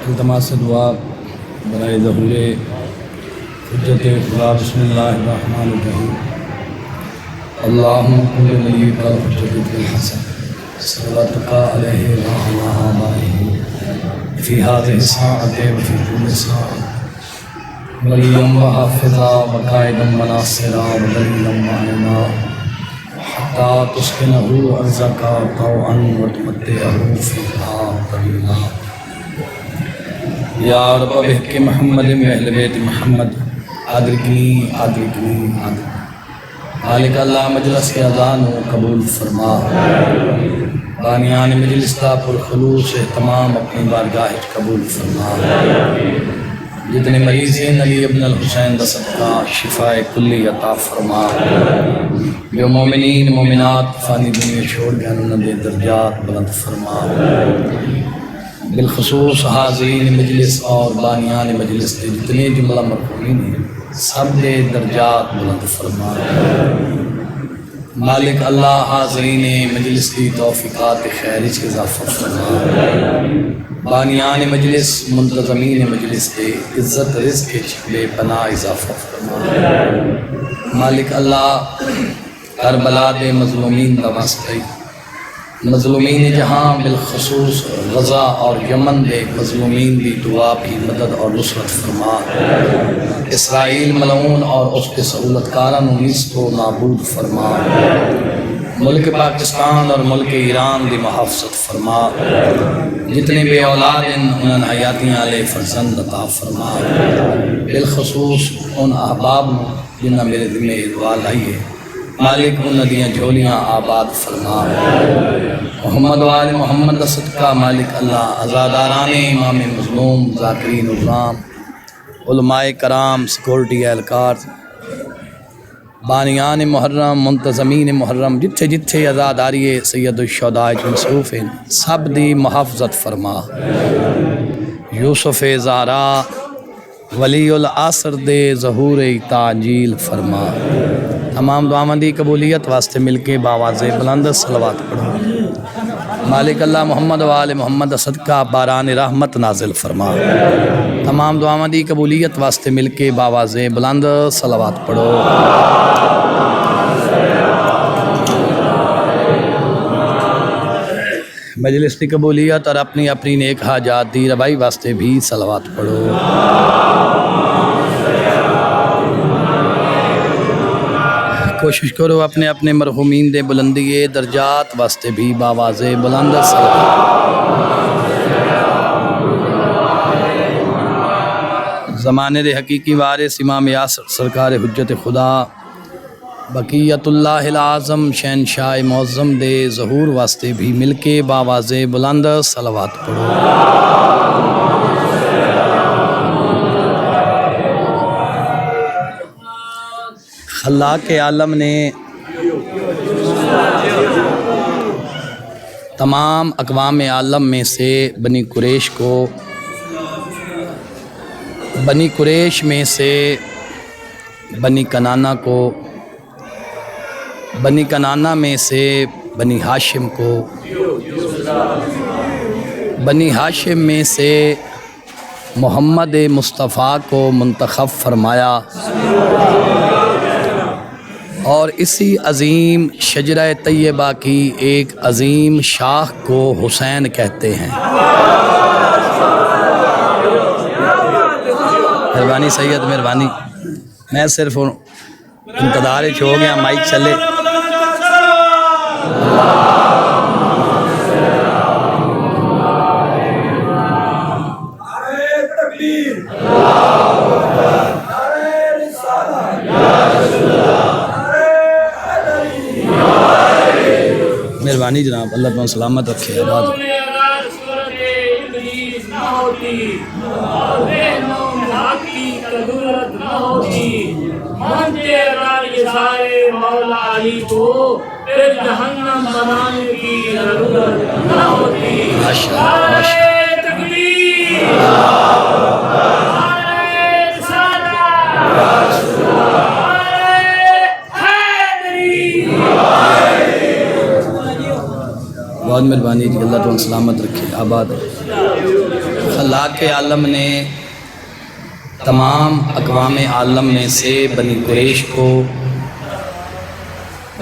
التماس دعا برائے ظہور حجت خدا بسم اللہ الرحمن الرحیم اللہم کل ولیک الحجت بالحسن صلواتک علیہ وعلی آبائہ فی هذه الساعة وفی كل ساعة ولیا وحافظا وقائدا وناصرا ودلیلا معینا حتی تسکنہ ارضک طوعا وتمتعہ فیہا طویلا یا رب بحق محمد اہل بیت محمد ادرکنی ادرکنی مالک اللہ مجلس کے اذان و قبول فرما بانیان مجلس کا پرخلوص اہتمام اپنی بارگاہ قبول فرما جتنے مریض ہیں علی ابن الحسین دا صدقہ شفاء کلی عطا فرما جو مومنین مومنات فانی دنیا چھوڑ گئے انہوں نے درجات بلند فرما بالخصوص حاضرین مجلس اور بانیان مجلس کے جتنے جملہ مرحومین ہیں سب دے درجات بلند فرما مالک اللہ حاضرین مجلس کی توفیقات خیر کے اضافہ فرما بانیان مجلس منتظمین مجلس کے عزت رزق کے بے پناہ اضافہ فرما مالک اللہ کربلا دے مظلومین دا واسطہ مظلومین جہاں بالخصوص غزہ اور یمن دے مظلومین دی دعا بھی مدد اور نصرت فرما اسرائیل ملعون اور اس کے سہولتکاران نیست کو نابود فرما ملک پاکستان اور ملک ایران دی محافظت فرما جتنے بے اولاد ہیں انہاں حیاتیاں علیہ فرزند عطا فرما بالخصوص ان احباب جنہاں میرے دل میں دعا لائی ہے مالک ان ندیاں جھولیاں آباد فرما محمد و آل محمد صدقہ مالک اللہ عزاداران امام مظلوم ذاکرین الرام علماء کرام سیکورٹی اہلکار بانیان محرم منتظمین محرم جتھے جتھے عزاداری سید الشہداء مصروف ہیں سب دی محافظت فرما یوسف زہرا ولی العصر دے ظہور تعجیل فرما تمام دعامندی قبولیت واسطے مل کے باواز بلند صلوات پڑھو مالک اللہ محمد و آل محمد صدقہ باران رحمت نازل فرما تمام دعامندی قبولیت واسطے مل کے باواز بلند صلوات پڑھو مجلس کی قبولیت اور اپنی اپنی نیک حاجات دی ربائی واسطے بھی صلوات پڑھو کوشش کرو اپنے اپنے مرحومین دے بلندی درجات واسطے بھی باواز بلند زمانے دے حقیقی وارث امام یاسر سرکار حجت خدا بقیت اللہ العظم شہنشاہ معظم دے ظہور واسطے بھی مل کے باواز بلند صلوات پڑھو خلاق عالم نے تمام اقوام عالم میں سے بنی قریش میں سے بنی کنانہ کو بنی کنانہ میں سے بنی ہاشم کو بنی ہاشم میں سے محمد مصطفیٰ کو منتخب فرمایا اور اسی عظیم شجرہ طیبہ کی ایک عظیم شاخ کو حسین کہتے ہیں مہربانی سید مہربانی میں صرف انتظار ہو گیا مائک چلے مہربانی جناب اللہ تمہیں سلامت رکھے آباد بہت مہربانی جی اللہ تمہیں سلامت رکھے آباد خلاق عالم نے تمام اقوام عالم میں سے بنی قریش کو،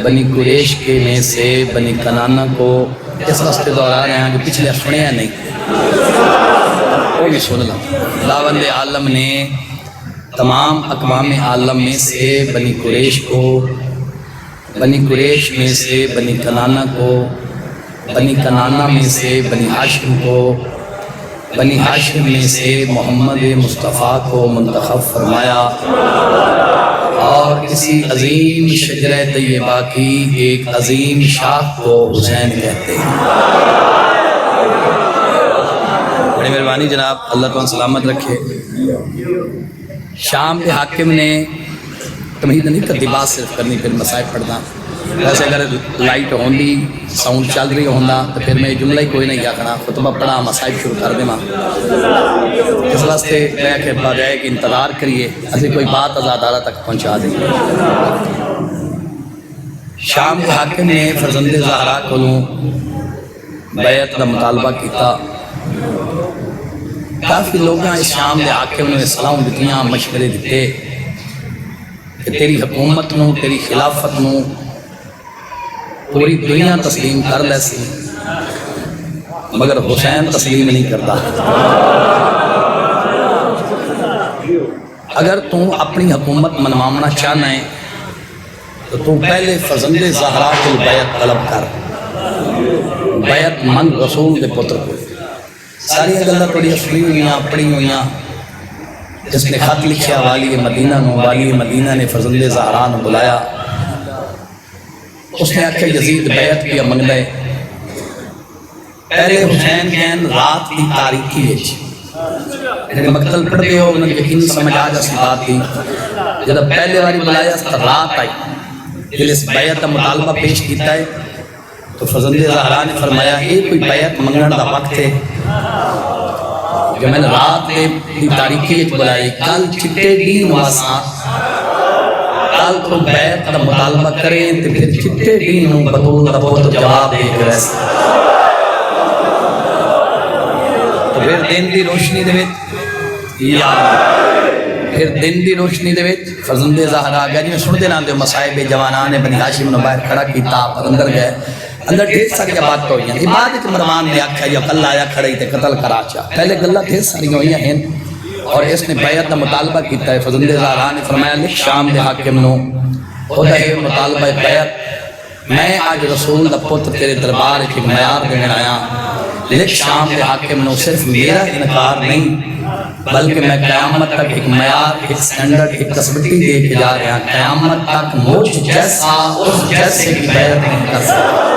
بنی قریش کے میں سے بنی کنانہ کو اس واسطے دہرا رہے ہیں جو پچھلے سنیا نہیں، وہ بھی سن لو۔ خداوند عالم نے تمام اقوام عالم میں سے بنی قریش کو، بنی قریش میں سے بنی کنانہ کو، بنی کنانہ میں سے بنی ہاشم کو، بنی ہاشم میں سے محمد مصطفیٰ کو منتخب فرمایا، اور کسی عظیم شجرہ طیبہ کی ایک عظیم شاخ کو حسین کہتے ہیں۔ بڑی مہربانی جناب، اللہ تعالیٰ سلامت رکھے۔ شام کے حاکم نے تمہید نہیں کرتی، بات صرف کرنی پھر مسائل پڑھنا، ویسے اگر لائٹ ہوندی ساؤنڈ چل رہی ہوندا تو پھر میں جملہ ہی کوئی نہیں آکھنا، خطبہ پڑھا مسائل شروع کر دے ماں۔ اس واسطے میں کہ بجائے کہ انتظار کریے اسی کوئی بات ازادارہ تک پہنچا دیں۔ شام کے حاکم نے فرزند زہرا کو بیعت کا مطالبہ کیتا، کافی لوگاں اس شام کے حاکم نے سلام دتیاں، مشورے دیتے کہ تیری حکومت نو، تیری خلافت نو پوری دنیا تسلیم کر لے سی، مگر حسین تسلیم نہیں کرتا۔ اگر تو اپنی حکومت منوانا چاہنا ہے تو پہلے فرزند زہرا کو بیعت طلب کر، بیعت من رسول دے پتر کو۔ ساری گلاں تھوڑی سنی ہوئیاں، پڑھی ہوئیاں، جس نے خط لکھیا والی مدینہ نو، والی مدینہ نے فرزند زہرا نو بلایا، اس نے آکھا یزید بیعت کیا منگلے۔ پہلے حسین کہن رات کی تاریکی وچ لیکن مقتل پڑھ دے ہو انہوں نے یقین سمجھ آ جا سی بات تھی، جب پہلے والی بلایا اس طرح رات آئی، جب اس بیعت کا مطالبہ پیش کیتا ہے تو فرزند زہرا نے فرمایا یہ کوئی بیعت منگن دا وقت ہے کہ میں نے رات کی تاریکی وچ بلائی، کل چٹے دین واساں کل تو بیعت کا مطالبہ کریں تو پھر چٹے دین بطول دا بہت جواب دے کر ایسا۔ تو پھر دن دی روشنی دے وچ پھر دن دی روشنی دے وچ فرزند زہرا گیا، جی میں سن دینا دے مسائب جوانان بنی ہاشم نے باہر کھڑا کیتا، پر اندر گئے، اندر ڈھیر ساری بات ہوئی ہیں۔ عبادت مروان نے آکھا یا کل آیا کھڑی تے قتل کرا چاہ، پہلے گلہ ڈھیر ساری ہوئی ہیں اور اس نے بیعت کا مطالبہ کیتا ہے۔ فرزند زہرا نے فرمایا لکھ شام دے حاکم نو خدا ہے مطالبہ بیعت، میں آج رسول دا پتر تیرے دربار ایک معیار دینے آیا، لکھ شام دے حاکم نو صرف میرا انکار نہیں بلکہ میں قیامت تک ایک معیار، ایک سٹینڈرڈ، ایک تثبیتی دے کے جا رہا ہوں، قیامت تک مجھ جیسا اس جیسے کی بیعت نہیں کر سکتا۔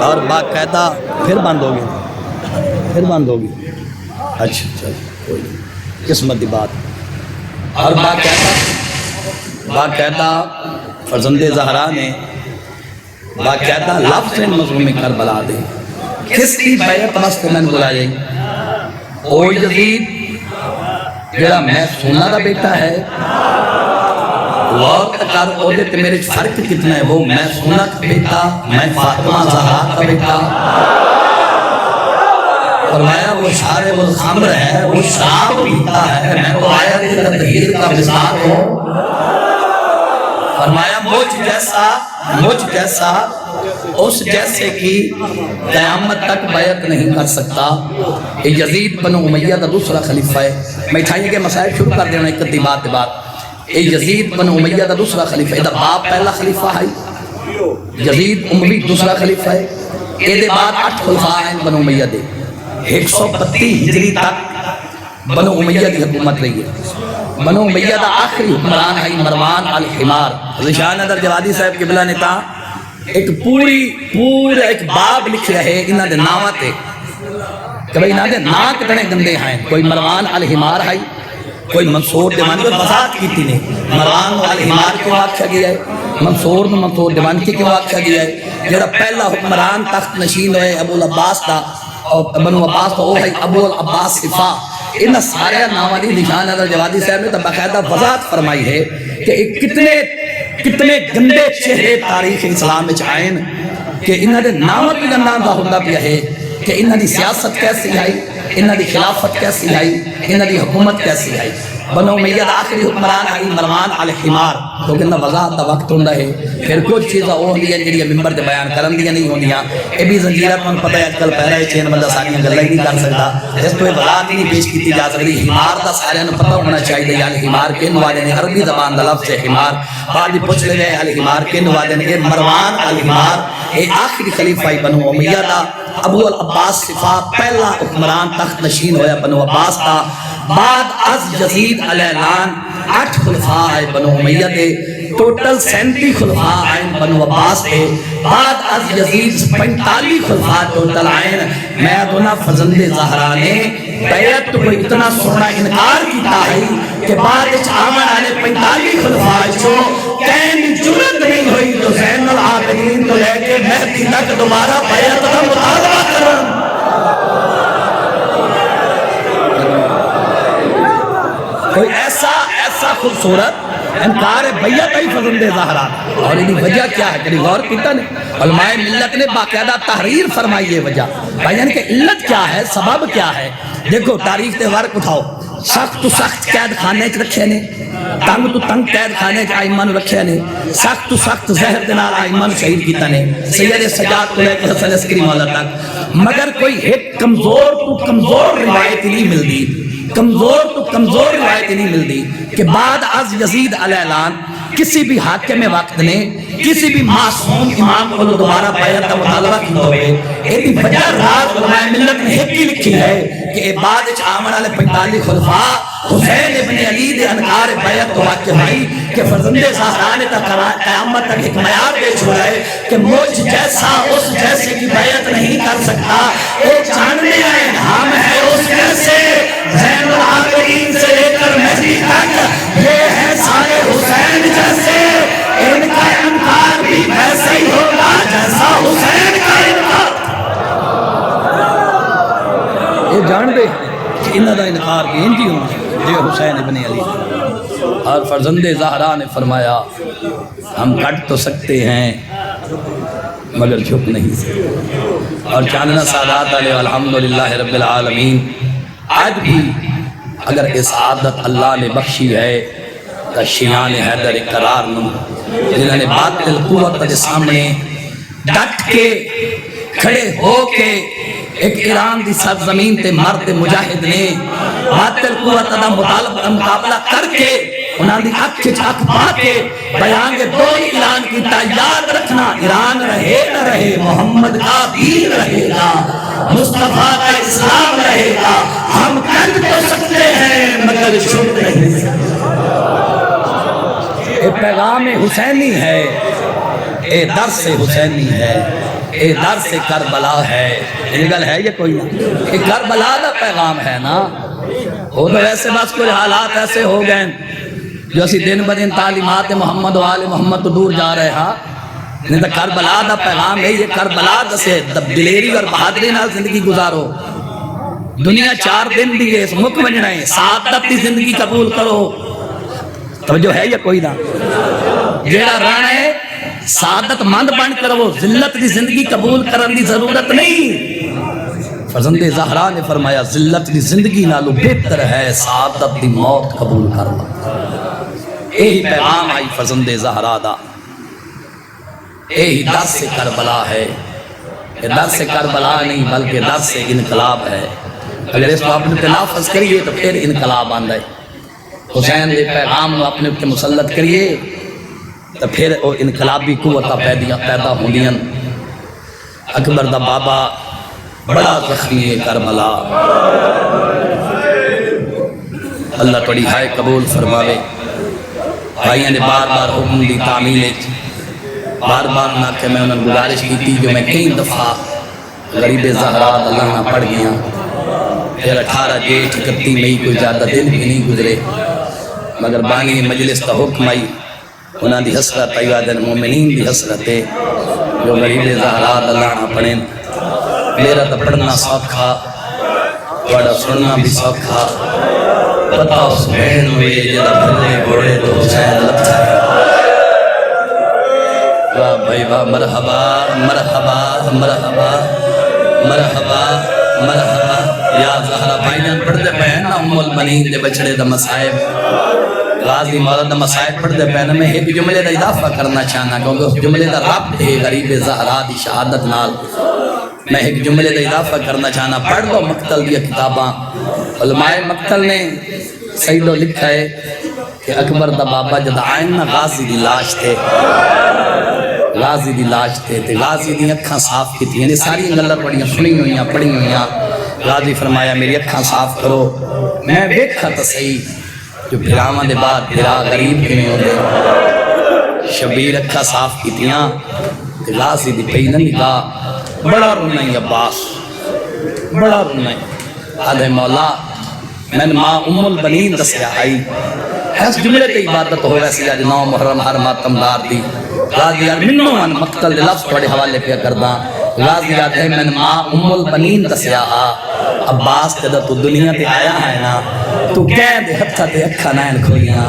اور باقاعدہ پھر بند ہوگی، پھر بند ہوگی، اچھا چل کوئی قسمت دی بات۔ اور باقاعدہ فرزند زہرا نے باقاعدہ لفظ مظلوم کربلا دے کس کی بیعت واسطے میں نے بلا جائی، او یزید جڑا میں سونا دا بیٹا ہے، غور کر عہدے تے میرے فرق کتنا ہے، وہ میں سونا کا بیٹا، میں فاطمہ زہرا کا بیٹا۔ فرمایا وہ شارب الخمر ہے، وہ شراب پیتا ہے، میں تو آیا تطہیر کا مثال ہوں۔ فرمایا مجھ جیسا اس جیسے کی قیامت تک بیعت نہیں کر سکتا۔ یہ یزید بن امیہ دا دوسرا خلیفہ ہے، میں اٹھائیے کے مسائل شروع کر دینا ایک بات بات۔ یہ یزید بن امیہ دا دوسرا خلیفہ ہے، باپ پہلا خلیفہ ہے، یزید اموی دوسرا خلیفہ ہے، یہ بعد 8 خلفاء ہیں بن امیہ دے، 132 ہجری تک بن امیہ دی حکومت رہی ہے۔ بن امیہ دا آخری حکمران ہے مروان الحمار۔ ذیشان ادر جوادی صاحب قبلہ نے تا ایک پورا ایک باب لکھ رہے انہاں دے نامہ تے کہ بھئی انہاں دے نا کتنے گندے ہیں، کوئی مروان الحمار ہے، کوئی منصور دیوانی کو وضاحت کی تھی نہیں، مروان الحمار کیوں آکھا گیا ہے، منصور دیوانی کی کیوں آکھا گیا ہے، جڑا پہلا حکمران تخت نشین ہے ابو العباس دا، اور بنو عباس تو وہ ہے ابو العباس صفا۔ ان سارے نامہ دی نشان ادر جوادی صاحب نے تو باقاعدہ وضاحت فرمائی ہے کہ کتنے گندے چہرے تاریخ اسلام میں آئین کہ انہاں دے نام بھی گنداں دا ہوندا پیا ہے کہ انہاں دی سیاست کیسی آئی، انہاں دی خلافت کیسی آئی، انہاں دی حکومت کیسی آئی۔ بنو امیہ دا آخری حکمران آئی مروان الحمار، تو کہ وضاحت دا وقت ہوندا ہے، پھر کچھ چیزاں وہ ہوندیاں جڑیاں ممبر تے بیان کرن دیاں نہیں ہوندیاں، اے بھی زنجیرہ تمہیں پتہ ہے اج کل پہلا ہے چین بندہ ساریاں گلاں ہی نہیں کر سکتا، اس تو وضاحت نہیں پیش کیتی جا سکتی۔ حمار دا سارے نوں پتہ ہونا چاہیے، یعنی حمار کن والے نے عربی زبان دا لفظ ہے حمار، بعد پوچھ لے گئے الحمار کن والے نے، مروان الحمار اے آخری خلیفہ بنو امیہ دا، ابو العباس صفا پہلا حکمران تخت نشین ہویا بنو عباس کا، بعد از یزید علیہ السلام 8 خلفاء آئے بنو امیہ دے، ٹوٹل 37 خلفاء آئے بنو عباس دے، بعد از یزید 45 خلفاء ٹوٹل آئے۔ میں دونا فرزند زہرا نے بیعت کو اتنا سونا انکار کیتا ہے کہ بعد اچ آمن آنے 45 خلفاء چو کہیں جرت نہیں ہوئی تو زین العابدین تو لے کے مہدی تک دوبارہ بیعت کا مطالبہ کرن۔ کوئی ایسا خوبصورت انکار بیعت ہی فرزند زہرا، اور انہی وجہ کیا ہے کہ غور کیتا نے علماء ملت نے باقاعدہ تحریر فرمائی ہے وجہ بیان کہ علت کیا ہے، سبب کیا ہے۔ دیکھو تاریخ تے ورق اٹھاؤ، سخت تو سخت قید خانے چ رکھے نے، تنگ تو تنگ قید خانے چ آئمہ نو رکھے نے، سخت تو سخت زہر دے نال آئمہ نو شہید کیتا نے، سید سجاد کو لے کے حسن عسکری مولا تک، مگر کوئی ایک کمزور تو کمزور روایت نہیں ملدی، کمزور تو کمزور روایت نہیں ملدی کہ بعد از یزید علیہ السلام کسی بھی حاکم وقت نے کسی بھی معصوم امام کو دوبارہ بیعت کا مطالبہ کی ہوئے۔ ایدی وجہ راز علماء ملت نے ایک ہی لکھی ہے کہ بعد اچ آمن والے 45 خلفاء حسین ابن علی دے انکار بیعت تو واقع ہوئی کہ فرزند زہرا نے قیامت تک ایک معیار دے چھوڑا ہے کہ مجھ جیسا اس جیسے کی بیعت نہیں کر سکتا، ایک جاننے آئے ہم ہے اس جیسے، زین العابدین سے لے کر مہدی تک یہ ہے سارے حسین جیسے، ان کا انکار بھی ویسا ہی ہوگا جیسا حسین کا انکار۔ یہ جان دے کہ انہاں دا انکار بھی انجی ہونا جے حسین ابن علی۔ اور فرزند زہرا نے فرمایا ہم کٹ تو سکتے ہیں مگر جھک نہیں سکتے۔ اور چاندنا سادات علیہ الحمدللہ رب العالمین، آج بھی اگر اس عادت اللہ نے بخشی ہے تو شیعان حیدر اقرار نو جنہوں نے باطل قوت کے سامنے ڈٹ کے کھڑے ہو کے ایک ایران دی سرزمین تے مرد مجاہد نے باطل قوت دا مقابلہ کر کے انہاں دی اکھ چاک پا کے بیان کے دو اعلان کیتا، یاد رکھنا ایران رہے نہ رہے محمد کا دین رہے گا، مصطفیٰ کا اسلام رہے گا، ہم کر تو سکتے ہیں مگر چھوٹ نہیں سکتے۔ اے پیغام حسینی ہے، اے درس حسینی ہے، اے درس کربلا ہے۔ یہ گل ہے یہ کوئی نہ، یہ کربلا دا پیغام ہے نا۔ وہ تو ویسے بس کچھ حالات ایسے ہو گئے جو اسی دن بدن تعلیمات محمد و آل محمد تو دور جا رہے ہاں، نہیں تو کربلا دا پیغام ہے یہ، کربلا سے دلیری اور بہادری نال زندگی گزارو۔ دنیا 4 دن دی ہے، مک بننا ہے، سعادت دی زندگی قبول کرو۔ توجہ ہے یہ کوئی نہ، جیڑا رانا ہے سعادت مند بن کر وہ ذلت دی زندگی قبول کرن دی ضرورت نہیں۔ فرزند زہرا نے فرمایا ذلت دی زندگی نالو بہتر ہے سعادت دی موت قبول کرنا۔ یہی پیغام آئی فرزند زہرا دا، یہی درس کربلا ہے۔ یہ درس کربلا نہیں بلکہ درس انقلاب ہے۔ اگر اس کو اپنے تلافظ کریے تو پھر انقلاب آندہ ہے۔ حسین دے پیغام نو اپنے اوپر مسلط کریے تو پھر وہ انقلابی قوتاں پیدا ہوندیاں۔ اکبر دا بابا بڑا زخمی ہے کربلا، اللہ توڑی ہائے قبول فرماوے۔ بھائیاں نے بار بار حکم دی تعمیل بار بار نہ کہ میں انہوں نے گزارش کی تھی جو میں کئی دفعہ غریب زہرا اللہ نہ پڑھ گیا، پھر 18 جیٹھ 31 مئی کوئی زیادہ دن بھی نہیں گزرے مگر بانی مجلس کا حکم آئی، انہاں دی حسرت ایواد المومنین دی حسرت ہے جو غریب زہرا اللہ نہ پڑھیں۔ میرا تو پڑھنا سوکھا، بڑا سننا بھی سوکھا، پتہ حسین ہوئے جدہ بھلے گھوڑے تو حسین لگتا مرحبا مرحبا مرحبا مرحبا مرحبا یا زہرا بھائی جان پڑھ دے پہن نا ام البنین دے بچڑے دا مسائب غازی مولا دا مسائب پڑھ دے پہن میں ایک جملے دا اضافہ کرنا چاہنا کیونکہ اس جملے دا رب ہے غریب زہرا دی شہادت نال میں ایک جملے دا اضافہ کرنا چاہنا پڑھ دو مقتل دیا کتاباں علماء مقتل نے سیدو لکھا ہے کہ اکبر دا بابا جد آئین نا غازی دی لاش تھے غازی دی لاش تھے غازی دی اکھاں صاف کی تھی یعنی ساری انگلر پڑھی ہوئیاں غازی فرمایا میری اکھاں صاف کرو میں دیکھا تا صحیح جو پھراواں دے بعد پھرا غریب کے میں ہوندے شبیر اکھاں صاف کی تھیاں غازی دی پہی نہ نکاہ بڑا رونا ہی عباس بڑا رونا ہی آدھے مولا میں نے ماں ام البنین دسیا آئی ایس جملے تے عبادت ہو ویسی آج نو محرم ہر ماتم دار دی غازی آج منو من مقتل لفظ توڑے حوالے پہ کرداں غازی آج ہے میں نے ماں ام البنین دسیا عباس تے تو دنیا تے آیا ہے نا تو کہہ دے ہتھا تے اکھا نائن کھولیاں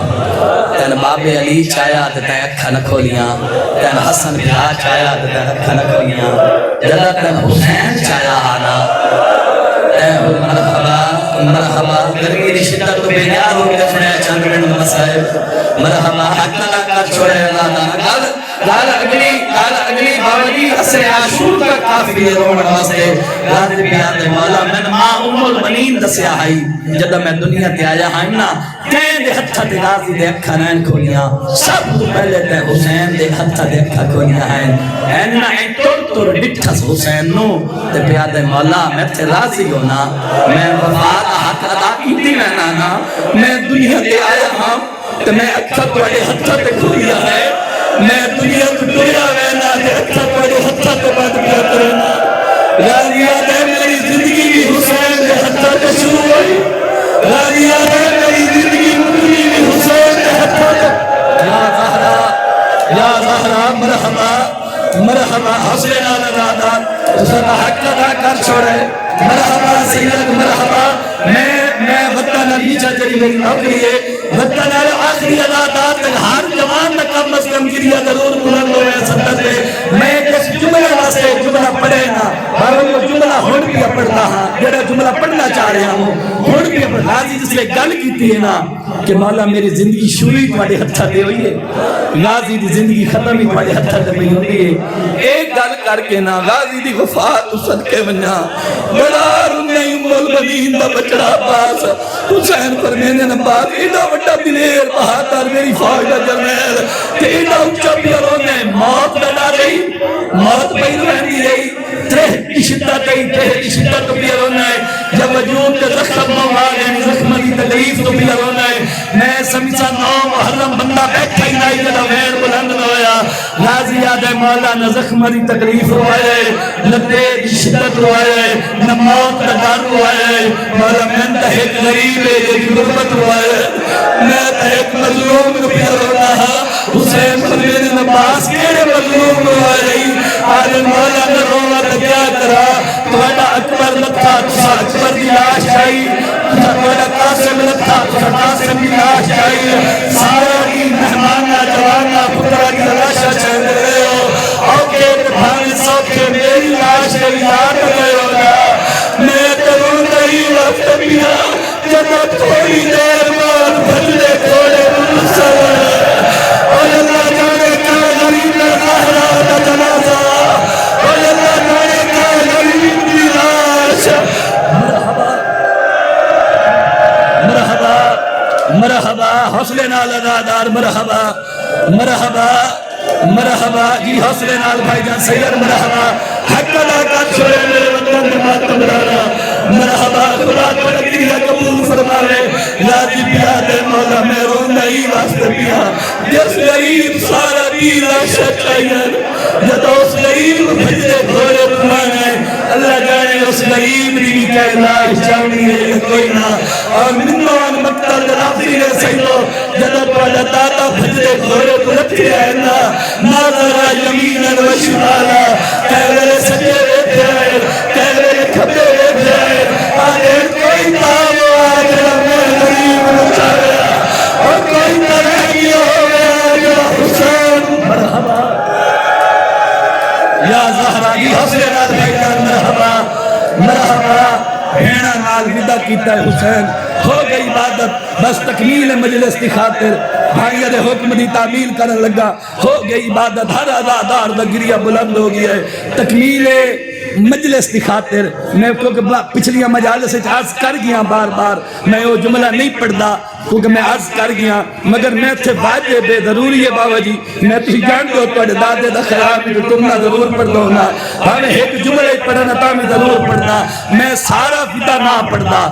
تین باب علی چایا تے تین اکھا نہ کھولیاں تین حسن بھا چایا تے تین اکھا نہ کھولیاں جدہ تین حسین چایا آنا مرحبا مرحبا گرمی دی شدت تو بے نیار ہو کے سنے چند منٹ مسائب مرحبا حق نہ کر چھوڑے اللہ لال اگلی باوجی حسن عاشور کا کافی روڑ واسطے غازی بیاد مولا میں ماں ام البنین دسیا آئی جدہ میں دنیا تے آیا ہاں نا تین دے ہتھا تے غازی دے اکھا نین کھولیاں سب تو پہلے تے حسین دے ہتھا دے اکھا کھولیاں ہیں اینا این تور ڈٹھس حسین نو تے بیاد مولا میں تے راضی ہونا میں وفاد حق ادا کیتی میں نانا میں دنیا تے آیا ہاں تے میں اکھا توڑے ہتھا تے کھولیا ہے میں دنیا کو دنیا وینا تے اکھا توڑے ہتھا تے بات کیا کرنا غازیات ہے میری زندگی بھی حسین دے ہتھا تے شروع ہوئی غازیات ہے میری زندگی بھی حسین دے ہتھا تے یا زہرا مرحبا مرحبا حسین آلہ حسین حق ادا کر چھوڑے مرحبا سید مرحبا میں وطن علی جری میری نوکری ہے وطن علی آخری عدادات تک ہر جوان میں کم از کم گریہ ضرور بلند ہوئے سنت ہے میں کس جملے واسطے جملہ پڑھے نا باروں کو جملہ ہون بھی پڑھتا ہاں جڑا جملہ پڑھنا چاہ رہا ہوں ہون بھی پڑھتا غازی جس لئے گل کیتی ہے نا کہ مولا میری زندگی شروع ہی تمہارے ہتھا دے ہوئی ہے غازی دی زندگی ختم ہی تمہارے ہتھا دے ہوئی ہوئی ہے ایک گل کر کے نا غازی دی وفات صدقے ونجا بڑا رنے ام البنین دا بچڑا پاس حسین پر میں نے نبات ایڈا وڈا دلیر بہادر میری فوج دا جرنیل تے ایڈا اچھا پیاروں نے موت ڈالا رہی موت پہلو رہنی رہی ترہ کی شدت پیاروں نے جب وجود کے زخم موالے زخم کی تکلیف تو پیاروں نے میں سمجھا نو محرم بندہ بیٹھا ہی نہیں جدا ویر بلند ہویا غازی آدھے مولا نہ زخم کی تکلیف ہوئے نہ تیج شدت ہوئے نہ موت کا ڈر ہوئے مولا میں انتا ایک غریب ہے جی غربت ہوئے میں تا ایک مظلوم کو پیاروں رہا حسین پر میرے نباس کیڑے مظلوم ہوئے رہی آدھے مولا نہ رونا تا کیا کرا توڑا اکبر لکھا تسا اکبر دی لاش آئی توڑا قاسم لکھا تسا قاسم دی لاش آئی سارا کی مہمانہ جوانہ پترہ کی لاشا چند رہے ہو اوکے بھائی سوکے میری لاش کے یاد رہے ہوگا میں ترون نہیں وقت پیا جب تھوڑی دیر بعد بھجلے تھوڑے ملسل اور اللہ جانے کا غریب لڑکہرہ دا جنازہ اور اللہ جانے کا غریب دی لاش مرحبا مرحبا حوصلے نال ادادار مرحبا مرحبا مرحبا جی حوصلے نال بھائی جان سید مرحبا حق ادا کر چھوڑے میرے وطن میں ماتم ڈالا مرحبا خدا تو لگیہ قبول فرمائے غازی بیاد مولا میں رونا ہی واسطے پیا جس غریب سارا دیلا شچائیے جد اس غریب بھجے بھولے فرمائے اللہ جانے اس غریب دی کیا علاج جانی ہے کوئی نہ اور منوان مقتل رافی نے سیدو جد پالا داتا بھجے بھولے پرکھے ہے نا ناظرہ یمیناً و شمالا کہلے سجے رہتے ہیں کہلے کھبے رہتے ہیں آنے کوئی تاو آگرہ میں غریب نچایا اور کوئی ترہی ہو گیا آگرہ حسین مرحبا زہرا دی حوصلے نال بھائی جان مرحبا مرحبا بھیڑا نال ودا کیتا ہے حسین ہو گئی عبادت بس تکمیل مجلس کی خاطر بھائیہ دے حکم دی تعمیل کرن لگا ہو گئی عبادت ہر ادادار دا گریہ بلند ہو گیا ہے تکمیل مجلس کی خاطر میں کیونکہ پچھلیاں مجالس سے عرض کر گیا بار بار میں وہ جملہ نہیں پڑھدا کیونکہ میں عرض کر گیا مگر میں تھے واجب بے ضروری ہے بابا جی میں تھی جان دو تو دادے دا خراب ہے تم نہ ضرور پڑھ دو نا ہمیں ایک جملہ پڑھنا تھا میں ضرور پڑھنا میں سارا فدا نہ پڑھدا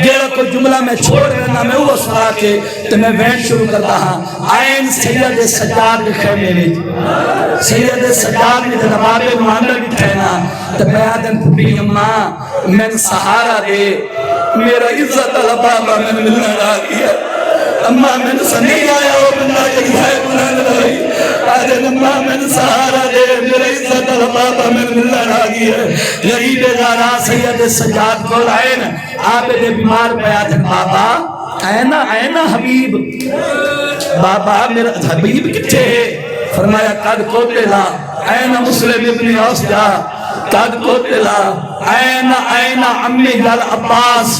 جیڑا کوئی جملہ میں چھوڑ رہنا میں وہ سنا کے تو میں وین شروع کرتا ہاں آئین سید سجاد خیمے میں سید سجاد میں نواب معاملہ بھی ٹھہنا تو میں آدم پھوٹی اماں میں سہارا دے میرا عزت اللہ بابا میں ملنا رہا گیا اماں میں نے سنی آیا ہو بندہ جگہ ہے بلند رہی آدم اماں میں نے سہارا دے میرا عزت اللہ بابا میں ملنا رہا گیا غریب دارا سید سجاد کو لائن عابد بیمار پہ آدم بابا اینا اینا حبیب بابا میرا حبیب کتے ہے فرمایا قد کو تلا اینا مسلم ابن اوسجا قد قتلا اینا امی جال عباس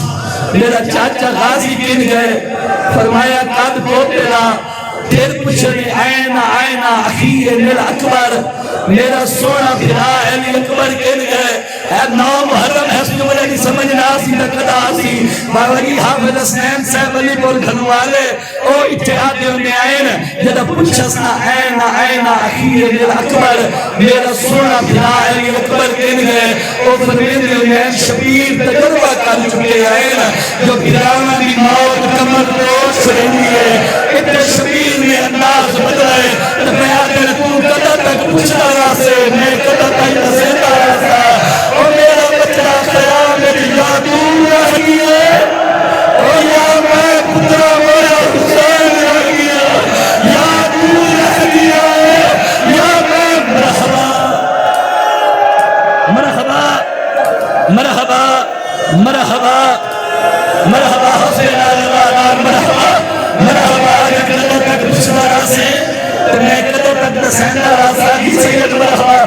میرا چاچا غازی کن گئے فرمایا قد قتلا پھر پوچھنے اینا اخی میرا اکبر میرا سونا بھرا علی اکبر کن گئے اے نو محرم ہے سنو ملے کی سمجھنا سی نکدا سی بابا جی حافظ حسین صاحب علی بول گھنو والے او اتحادی انہیں آئین جدہ پوچھسنا اینا اخی میرا اکبر میرا سونا بھرا علی اکبر کن گئے او فرمین انہیں شبیر تجربہ کر چکے آئین جو بھرانا بھی موت کمر روش رہی ہے اتنے شبیر میں انداز بدلائے تو میں آدھر تو قدر تک پوچھنا رہا سے میں قدر تک نسیتا رہا تھا او میرا بچہ خیام میری یادوں رہی ہے او یا میں پترہ میرا حسین رہی ہے یادوں رہی ہے یا میں مرحبا مرحبا مرحبا مرحبا مرحبا حسین آلوان مرحبا مرحبا قدر تک پوچھنا رہا سے تو میں قدر تک نسیتا رہا تھا ہی سید مرحبا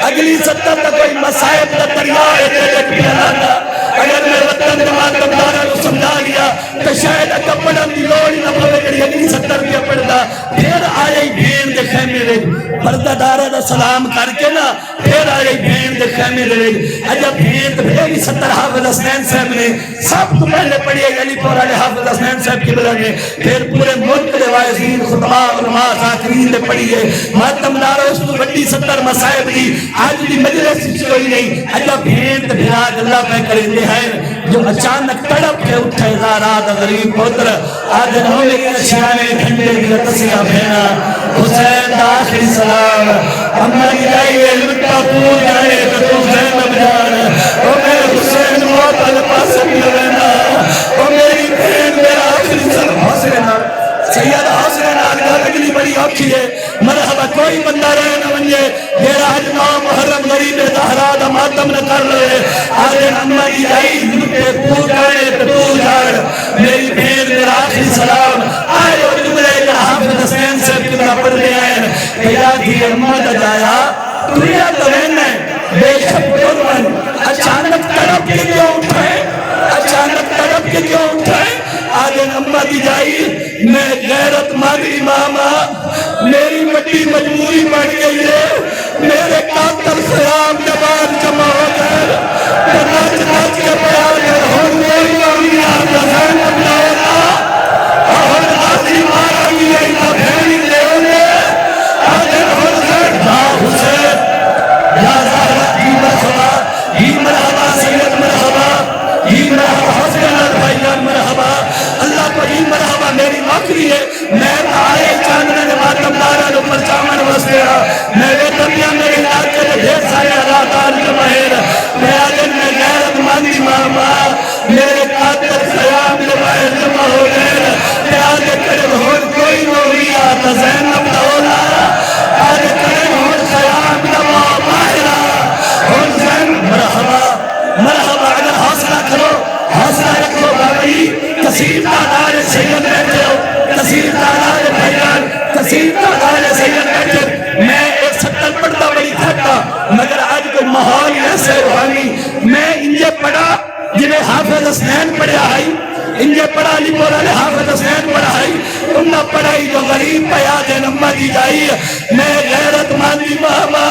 اگلی ستر تک کوئی مسائب کا دریا ہے تیرے پیانا اگر میں وطن جماعت کمدارہ کو سمجھا گیا تو شاید اکبرم دی لوڑی نہ پڑے کری اگلی ستر بھی پڑھتا پھر آئی بھین دے خیمے رے پردہ دارہ دا سلام کر کے نا پھر آئی بھین دے خیمے رے اجب بھین دے پھر ستر حافظ حسین صاحب نے سب تو پہلے پڑھی ہے علی پورا لے حافظ حسین صاحب کی بلد نے پھر پورے ملک دے وائزین خطبہ علماء ذاکرین دے پڑھی ہے ماتم دارہ اس تو بڑی ستر مسائب دی آج دی مجلس سے کوئی نہیں اجب بھین دے بھراج اللہ پہ کریں دے ہیں جو اچانک تڑپ کے اٹھے زارات غریب پتر آج نوے کے شیانے دھنڈے کی تسیہ بھینا حسین آخری سلام ہماری جائیے لٹا پور جائے تو زینب جان او میرے حسین موت الپاس لگنا او میری بہن میرا آخری سلام حسین سید حسین آگا اگلی بڑی اوکھی ہے مرحبا کوئی بندہ رہے نہ بنجے میرا حج نو محرم غریب زہرا دا ماتم نہ کر لے آرے اما کی جائی لٹے پور جائے تو جان میری بہن میرا آخری سلام آئے اور جملے کا حافظ حسین سے کتنا پڑھ لے آئے کہ تھی اما دا جایا دنیا تو رہنا ہے بے شک قربان اچانک تڑپ کے کیوں اٹھائے اچانک تڑپ کے کیوں اٹھائے آدھے اما دی جائی میں غیرت مانگی ماما میری مٹی مجبوری بڑھ گئی ہے میرے قاتل خیام جبان جمع ہو گئے ناچ ناچ کے پیار کر ہون میری نوری آدھا زینب لولا اور آدھی مارا گئی اینا بھیڑی لیونے آدھے ہون زید یا حسین یا زہرہ ہی مرحبا ہی مرحبا سید مرحبا ہی مرحبا حسین البھائیان مرحبا اللہ کو ہی مرحبا میری مکری ہے میں آئے چاندنے نے ماتم دارہ لو پرچامن وستے میں وہ دنیا میری علاقے میں ڈھیر سارے علاقار کے مہر میں آگے میں غیرت مانی ماما میرے قاتل خیام لبائے جمع ہو گئے میں آگے کرے بہت کوئی نوری آتا زینب دولا آگے کرے بہت خیام لبا ماہرہ ہون زینب مرحبا مرحبا اگر حوصلہ کرو حوصلہ رکھو بابی کثیر تعداد سید بیٹھے ہو کثیر تعداد بھائیان کثیر تعداد سید بیٹھے میں ایک ستر پڑھتا بڑی کھٹا مگر آج کوئی ماحول ایسے روحانی میں انجے پڑھا جنہیں حافظ حسنین پڑھا آئی انجے پڑھا علی مولا نے حافظ حسنین پڑھا آئی انہا پڑھائی جو غریب پیاد نمہ دی جائی میں غیرت ماندی ماما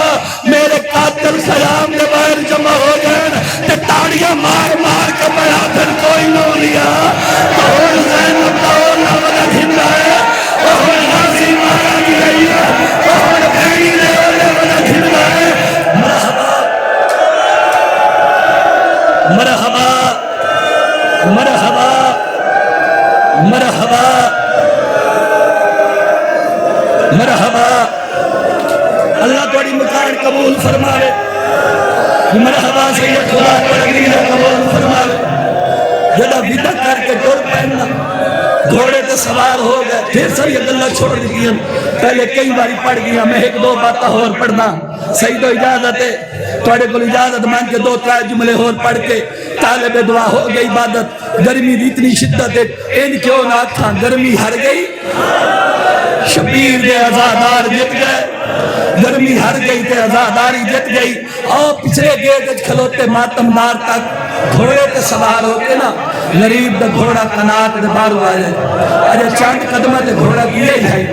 میرے قاتل سلام دے باہر جمع ہو گئے تے تاڑیاں مار مار کے بڑا دن کوئی نہ لیا اور زینب اور نولا دھنگا ہے اور غازی مارا دی رہی ہے اور بھینی لے نولا دھنگا ہے مرحبا مرحبا مرحبا مرحبا اللہ توڑی مکان قبول فرماوے مرحبا سید خدا پڑھنی قبول فرماوے جدہ ویدہ کر کے ڈور پہننا گھوڑے تے سوار ہو گئے پھر سر یہ اللہ چھوڑ دی پہلے کئی باری پڑھ گیا میں ایک دو باتہ اور پڑھنا سیدو اجازت ہے توڑے کو اجازت مان کے دو ترائے جملے اور پڑھ کے طالب دعا ہو گئی عبادت گرمی دی اتنی شدت ہے ان کیوں نہ تھا گرمی ہر گئی شبیر دے ازادار جت گئے گرمی ہر گئی تے ازاداری جت گئی اور پچھلے گیٹ کھلوتے ماتمدار تک گھوڑے تے سوار ہوتے نا غریب دا گھوڑا قنات دے بارو آئے اجھے چاند قدمہ تے گھوڑا گئے ہی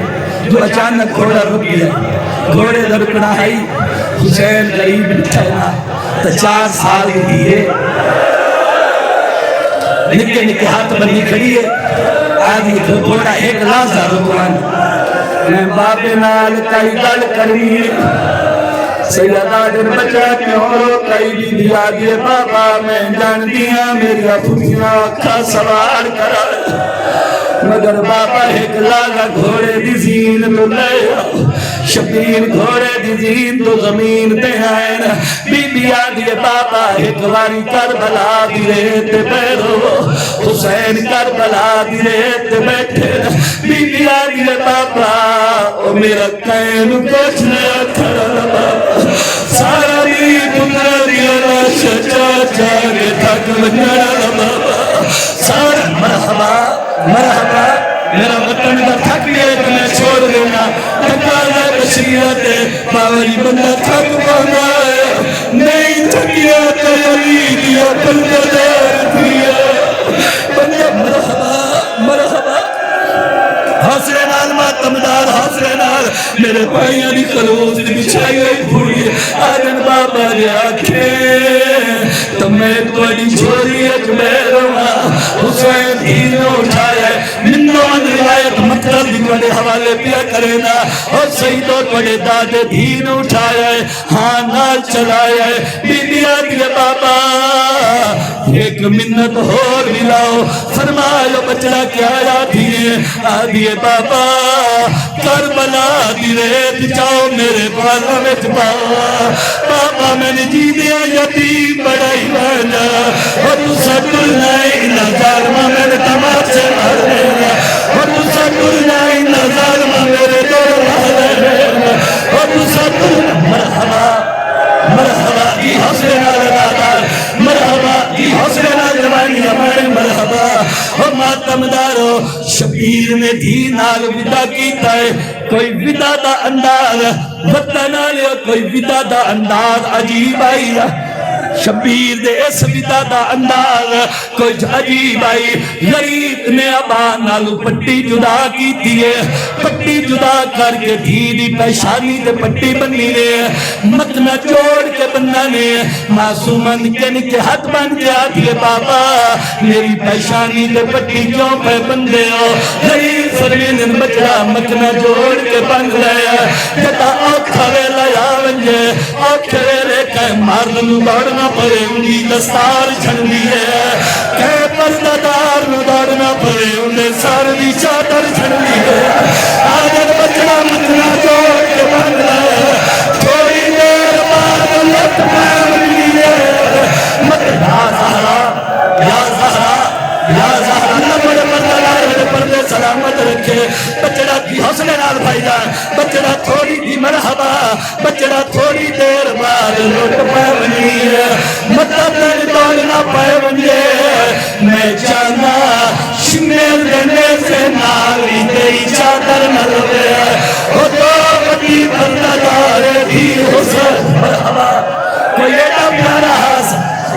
جو اچانک گھوڑا رک گیا گھوڑے دا رکنا ہے حسین غریب نکھینا تا 4 سال دیئے نکے نکے ہاتھ بنی کھڑی ہے آدھی گھوڑا ایک لازہ رکوان میں باب نال کئی گل کری سیدہ دن بچہ کیوں رو کئی بھی دیا دیے بابا میں جان دیا میری اپنیاں اکھا سوار کرا مگر بابا ایک لاغا گھوڑے دی زین تو لے شبیر گھوڑے دی زین تو زمین تے آئین بی بی آدھے بابا ایک واری کربلا دی ریت بیرو حسین کربلا دی ریت بیٹھے بی بی آدھے بابا او میرا کین کچھ نیا کھڑا سارا دی دنری رش چاچا کے تھک لگڑا بابا سارا مرحبا مرحبا میرا وطن دا تھک لئے تو میں چھوڑ دینا تکالا بشیرت باوری بندہ تھک پانا ہے نہیں تھکیا تو علی دیا بندہ دار دیا بندہ مرحبا مرحبا حاصلے نال ماتمدار حاصلے نال میرے بھائیاں دی خلوص دی بچھائی ہوئی پھوڑی آجن بابا جے آکھیں تو میں توڑی چھوڑی اجمیر حسین دینوں اٹھایا ہے منوان روایت مطلب دی توڑے حوالے پیا کرینا اور سیدوں توڑے دادے دین اٹھایا ہے ہاں نال چلایا ہے بی بی آدھے بابا ایک منت اور ملاؤ فرمایا بچڑا کیا آدھیے بابا کربلا دی ریت جاؤ میرے بالا میں جباؤ بابا میں نے جی دیا یتیم بڑائی والا اور اسا دلنائی نظر میں نے تمام سے مارے اور اسا دلنائی نظر میں دور والے اور اسا دلنائی مرحبا مرحبا جی حسنہ لگاتار مرحبا جی حسنہ جوانی ہمارے مرحبا اور ماتمدارو شبیر نے دینال ودا کیتا ہے کوئی ودا دا انداز وطن آلے کوئی ودا دا انداز عجیب آئی شبیر دے اس ودا دا انداز کچھ عجیب آئی غریب نے ابا نالو پٹی جدا کی دیئے پٹی جدا کر کے دھی پیشانی دے پٹی بنی لے متنہ جوڑ کے بننا نے معصومن کے نکے ہاتھ بن گیا دیئے بابا میری پیشانی دے پٹی کیوں پہ بن دے ہو غریب فرمین بچڑا متنہ جوڑ کے بن لے جتا آکھوے لیا ونجے آکھوے لے کہ مردن بڑھنا پڑے انہی دستار چھن لیے کہ پردادار ندارنا پڑے انہیں ساردی چادر چھن لیے آدھر بچڑا متنا جوڑ کے بن لے تھوڑی دیر بعد لٹ میں لیے متنا زہرا یا زہرا یا زہرا اللہ بڑے پردادار میرے پردے سلامت رکھے بچڑا کی حوصلے نال بھائی جان بچڑا تھوڑی دی مرحبا بچڑا تھوڑی دیر بعد لٹ میں لیے مطلب میں دوڑنا پائے بنجے میں جانا شمیل دینے سے نالی تیری چادر نہ لے وہ تو بڑی بندہ دارے بھی حسن مرحبا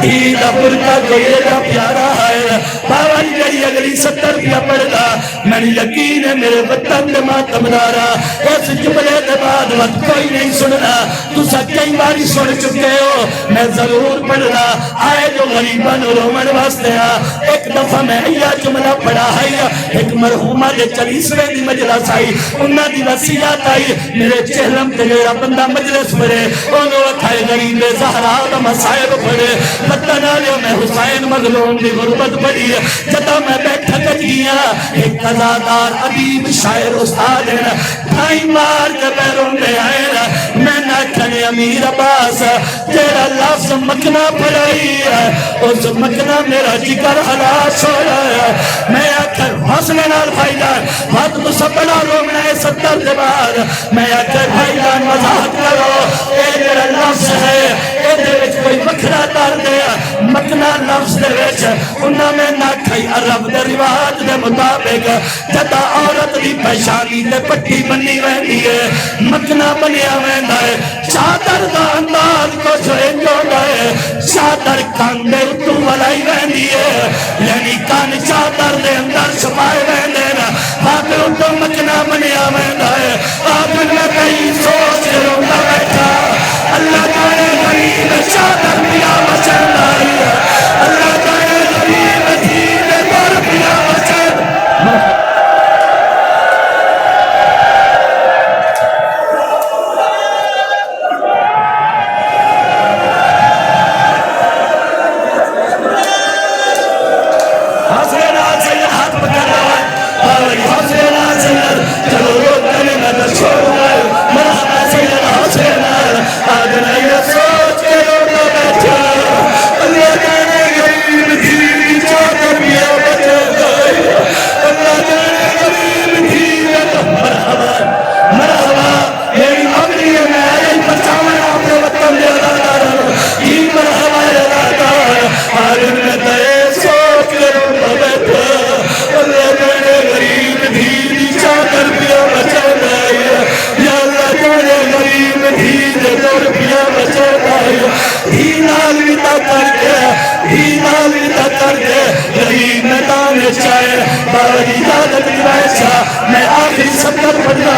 دھی دا برکا کوئی ایڈا پیارا ہے باوان جڑی اگلی 70 روپیہ پڑھدا میں یقین ہے میرے وطن دے ماتم دارا اس جملے دے بعد وقت کوئی نہیں سننا تو سا کئی باری سن چکے ہو میں ضرور پڑھدا آئے جو غریبان رومن واسطے ایک دفعہ میں یہ جملہ پڑھا ہے ایک مرحومہ دے 40ویں دی مجلس آئی انہاں دی وصیت آئی میرے چہلم تے میرا بندہ مجلس پڑھے انہوں اکھائے غریب زہرا دا مسائب پڑھے وطن آلیوں میں حسین مظلوم دی غربت پڑھی جتا میں بیٹھا کر گیا ایک قضادار عدیب شاعر استاد ہے بھائی مار کے بیرون میں آئے میں نہ کھنے امیر عباس تیرا لفظ مکنا پڑھائی ہے اس مکنا میرا جگر حلاش ہو رہا ہے میں آکر حوصلے نال بھائی جان بات تو سب بڑا رومنا ہے 70 دے بعد میں آکر بھائی جان مزاحت کرو اے میرا لفظ ہے اے دے وچ کوئی مکھنا دار دے مکنا لفظ دے وچ انہاں میں نہ کھائی عرب دے رواج دے مطابق جتا عورت دی پہشانی دے پٹی بنی ویندی ہے مکنا بنیا ویندا ہے چادر دا انداز کو جو انجو گئے چادر کان دے اتو والائی ویندی ہے یعنی کان چادر دے اندر چھپائے ویندے نا آخر اتو مکنا بنیا ویندا ہے آخر میں کئی سوچ روندا بیٹھا اللہ جانے غریب چادر پیا بچن آئی ہے اللہ جانے غریب دین دور پیا بچن میں آخری 70 پڑھنا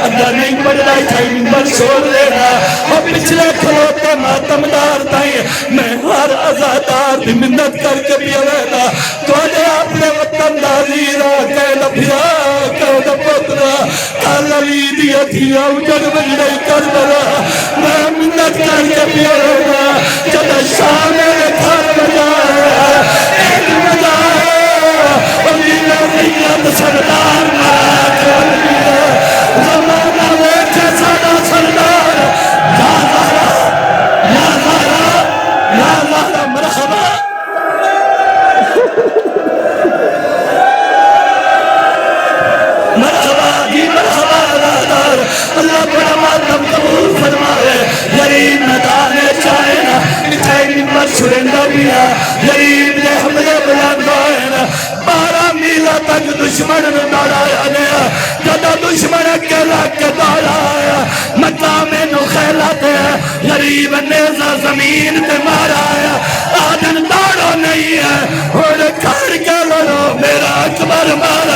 اگر نہیں پڑھنا چاہیے ممبر چھوڑ لینا اور پچھلے کھلوتے ماتمدار تائیں میں ہر ازادار بھی منت کر کے بھی آوینا تو نے اپنے وطن دازیرہ کہنا پھرا کہنا پترا کالا لیدی اتھیا اجر بجڑے کر بلا میں منت کر کے بھی آوینا جب شاہ میرے گھر بجا ایک بجا ولیلہ ریت سردار مارا کر زمانہ ویچے سادا سردار یا زہرا یا زہرا یا زہرا مرحبا مرحبا جی مرحبا زہدار اللہ بڑا ماتم قبول فرمائے غریب ندانے چاہینا مٹھائی نمت شرندہ بیا غریب نے حملے بلند ہوئینا 12 میلہ تک دشمن میں دوڑایا نیا جدا دشمن اکیلا کے دوڑایا مقام نخیلت ہے غریب نیزہ زمین پہ مارایا آدن دوڑو نہیں ہے اور کھڑ کے لڑو میرا اکبر مارا